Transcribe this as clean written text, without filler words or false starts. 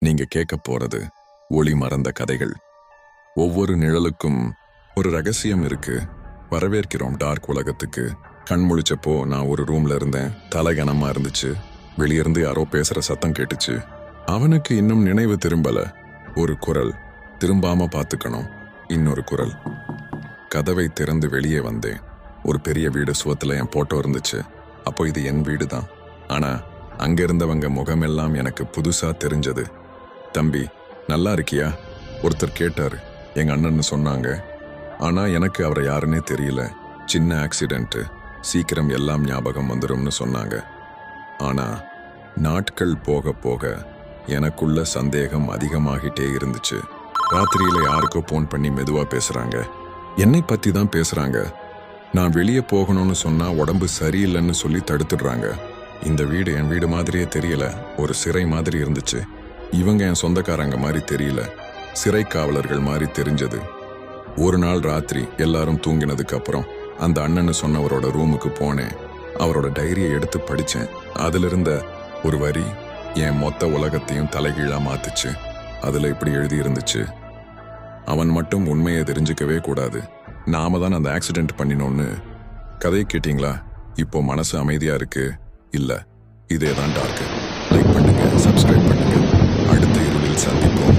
நீங்க கேட்க போறது ஒளி மறந்த கதைகள். ஒவ்வொரு நிழலுக்கும் ஒரு ரகசியம் இருக்கு. வரவேற்கிறோம் டார்க் உலகத்துக்கு. கண் முழிச்சப்போ நான் ஒரு ரூம்ல இருந்தேன். தலை கனமா இருந்துச்சு. வெளியிருந்து யாரோ பேசுற சத்தம் கேட்டுச்சு. அவனுக்கு இன்னும் நினைவு திரும்பல. ஒரு குரல், திரும்பாம பார்த்துக்கணும். இன்னொரு குரல். கதவை திறந்து வெளியே வந்தேன். ஒரு பெரிய வீடு சுவத்துல என் போட்டோ இருந்துச்சு. அப்போ இது என் வீடு தான். ஆனா அங்க இருந்தவங்க முகமெல்லாம் எனக்கு புதுசா தெரிஞ்சது. தம்பி, நல்லா இருக்கியா? ஒருத்தர் கேட்டாரு. எங்க அண்ணன்னு சொன்னாங்க. ஆனா எனக்கு அவரை யாருன்னே தெரியல. சின்ன ஆக்சிடென்ட், சீக்கிரம் எல்லாம் ஞாபகம் வந்துரும்னு சொன்னாங்க. ஆனா நாட்கள் போக போக எனக்குள்ள சந்தேகம் அதிகமாகிட்டே இருந்துச்சு. ராத்திரியில யாருக்கோ போன் பண்ணி மெதுவா பேசுறாங்க. என்னை பத்தி தான் பேசுறாங்க. நான் வெளியே போகணும்னு சொன்னா உடம்பு சரியில்லைன்னு சொல்லி தடுத்துடுறாங்க. இந்த வீடு என் வீடு மாதிரியே தெரியல. ஒரு சிறை மாதிரி இருந்துச்சு. இவங்க என் சொந்தக்காரங்க மாதிரி தெரியல. சிறை காவலர்கள் மாதிரி தெரிஞ்சது. ஒரு நாள் ராத்திரி எல்லாரும் தூங்கினதுக்கு அப்புறம் அந்த அண்ணன்னு சொன்னவரோட ரூமுக்கு போனேன். அவரோட டைரியை எடுத்து படிச்சேன். அதுல இருந்த ஒரு வரி என் மொத்த உலகத்தையும் தலைகீழா மாத்துச்சு. அதுல இப்படி எழுதி இருந்துச்சு: அவன் மட்டும் உண்மையை தெரிஞ்சுக்கவே கூடாது. நாம தான் அந்த ஆக்சிடென்ட் பண்ணினோன்னு. கதையை கேட்டீங்களா? இப்போ மனசு அமைதியா இருக்கு இல்ல? இதே தான் டார்க். லைக் பண்ணுங்க, சப்ஸ்கிரைப் பண்ணுங்க. அடுத்த இருளில் சந்திப்போம்.